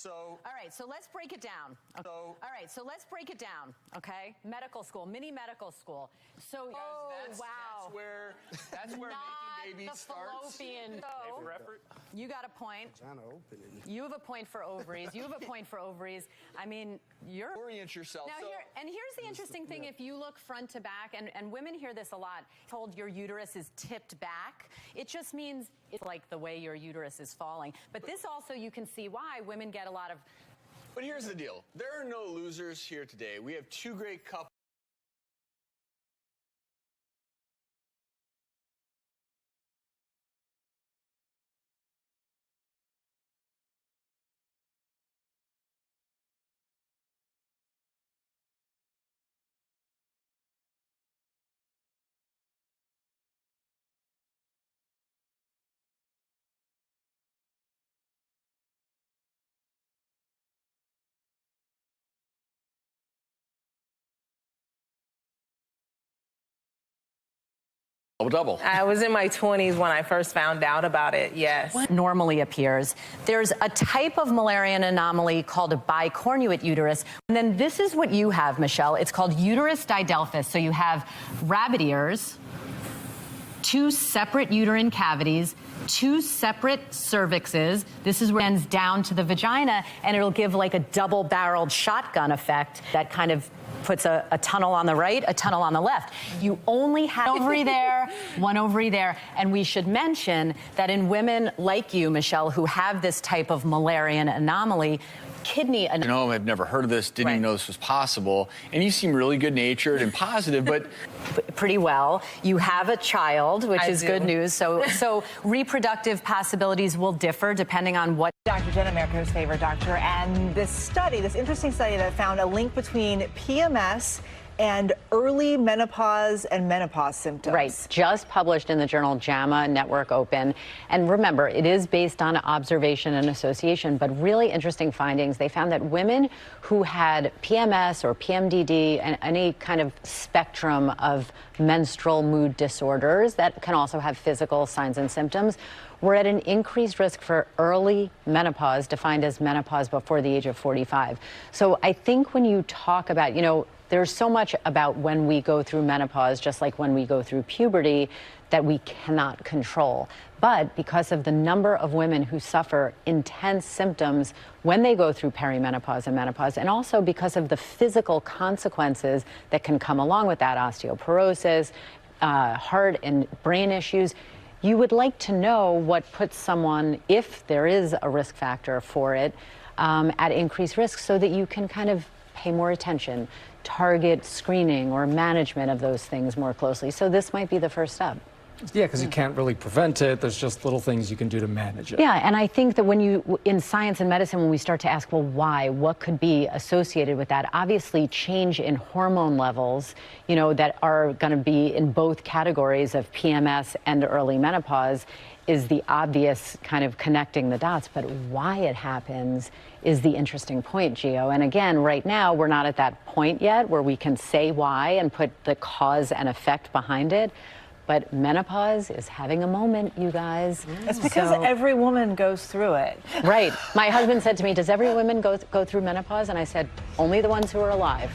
All right, so let's break it down. Okay. All right, so let's break it down, okay? Medical school, mini medical school. So, That's where making babies starts. Fallopian. You got a point. You have a point for ovaries. You have a point for ovaries. I mean, you're... Orient yourself. Now, here's the interesting thing. If you look front to back, and women hear this a lot, told your uterus is tipped back, it just means it's like the way your uterus is falling. But this also, you can see why women get a lot of... But here's the deal. There are no losers here today. We have two great couples. Double. I was in my 20s when I first found out about it, yes. What normally appears? There's a type of Müllerian anomaly called a bicornuate uterus. And then this is what you have, Michelle. It's called uterus didelphys. So you have rabbit ears, two separate uterine cavities, two separate cervixes. This is where it ends down to the vagina, and it'll give like a double-barreled shotgun effect that kind of puts a tunnel on the right, a tunnel on the left. You only have one ovary there, one ovary there. And we should mention that in women like you, Michelle, who have this type of Müllerian anomaly, kidney anomaly. You know, I've never heard of this, didn't even know this was possible. And you seem really good-natured and positive, but... Pretty well. You have a child, which is good news. So reproductive possibilities will differ depending on what... Dr. Jen, America's favorite doctor, and this interesting study that found a link between PMS and early menopause and menopause symptoms. Right, just published in the journal JAMA Network Open. And remember, it is based on observation and association, but really interesting findings. They found that women who had PMS or PMDD and any kind of spectrum of menstrual mood disorders that can also have physical signs and symptoms were at an increased risk for early menopause, defined as menopause before the age of 45. So I think when you talk about, there's so much about when we go through menopause, just like when we go through puberty, that we cannot control. But because of the number of women who suffer intense symptoms when they go through perimenopause and menopause, and also because of the physical consequences that can come along with that, osteoporosis, heart and brain issues, you would like to know what puts someone, if there is a risk factor for it, at increased risk, so that you can kind of pay more attention, target screening or management of those things more closely. So this might be the first step. Yeah, because you can't really prevent it. There's just little things you can do to manage it. Yeah, and I think that when in science and medicine, when we start to ask, well, why, what could be associated with that? Obviously, change in hormone levels, that are going to be in both categories of PMS and early menopause is the obvious kind of connecting the dots. But why it happens is the interesting point, Gio. And again, right now, we're not at that point yet where we can say why and put the cause and effect behind it. But menopause is having a moment, you guys. It's because every woman goes through it. Right. My husband said to me, does every woman go through menopause? And I said, only the ones who are alive.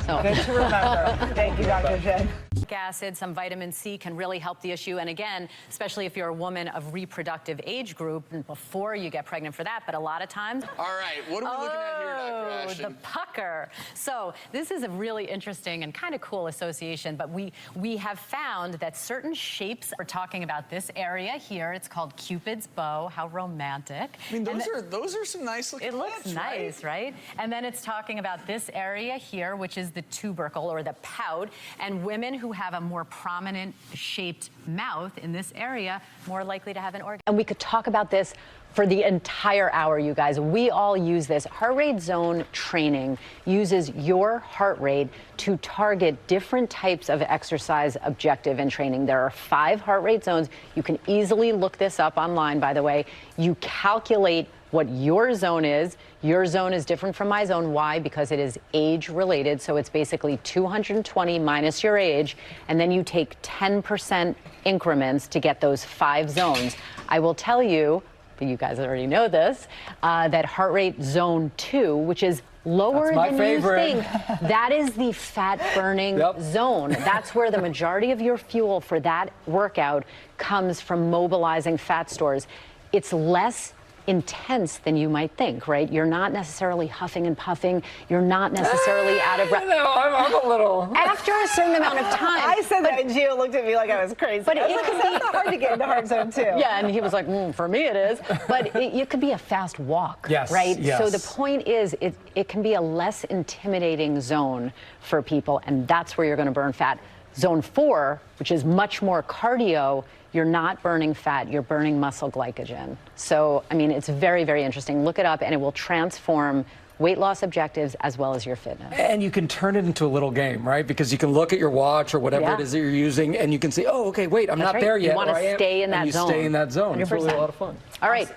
So. Good to remember. Thank you, Dr. Jen. Acid, some vitamin C can really help the issue. And again, especially if you're a woman of reproductive age group, and before you get pregnant for that, but a lot of times. All right, what are we looking at here, Dr. Ashton? The pucker. So this is a really interesting and kind of cool association, but we have found that certain shapes, we're talking about this area here, it's called Cupid's bow. How romantic. I mean, those are some nice looking It looks nice, right? And then it's talking about this area here, which is the tubercle or the pout, and women who have a more prominent shaped mouth in this area, more likely to have an orgasm. And we could talk about this for the entire hour, you guys. We all use this. Heart rate zone training uses your heart rate to target different types of exercise objective and training. There are 5 heart rate zones. You can easily look this up online, by the way. You calculate what your zone is. Your zone is different from my zone. Why? Because it is age related. So it's basically 220 minus your age. And then you take 10% increments to get those 5 zones. I will tell you, but you guys already know this, that heart rate zone 2, which is lower That's my than favorite. you think. That is the fat burning zone. That's where the majority of your fuel for that workout comes from mobilizing fat stores. It's less intense than you might think, right? You're not necessarily huffing and puffing. You're not necessarily out of breath. No, I'm a little. After a certain amount of time. I said that, and Gio looked at me like I was crazy. But I was like, that's not hard to get into heart zone 2. Yeah, and he was like, for me it is. But it could be a fast walk, Yes, right? yes. So the point is, it can be a less intimidating zone for people, and that's where you're going to burn fat. Zone 4, which is much more cardio, you're not burning fat, you're burning muscle glycogen. So, I mean, it's very, very interesting. Look it up, and it will transform weight loss objectives as well as your fitness. And you can turn it into a little game, right? Because you can look at your watch or whatever it is that you're using, and you can say, oh, okay, wait, I'm That's not right. there yet. You want or I to am, stay in that and you zone. stay in that zone. It's really a 100%. lot of fun. All right.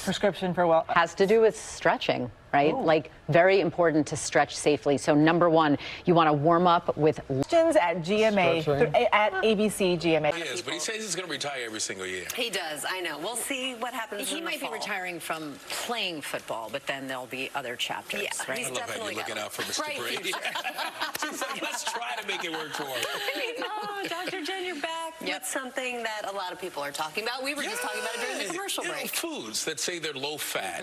Prescription for Has to do with stretching, right? Like, very important to stretch safely. So, number 1, you want to warm up with questions at GMA, Stretching. at ABC GMA. He is, but he says he's going to retire every single year. He does, I know. We'll see what happens He in the might be fall. retiring from playing football, but then there'll be other chapters, Yeah, right? he's I love how definitely you're looking got out for Mr. bright Brady. future. She's like, let's try to make it work for him. Oh, Dr. Jen, you're back with something that a lot of people are talking about. We were just talking about it during the commercial You know, break. foods that say they're low fat.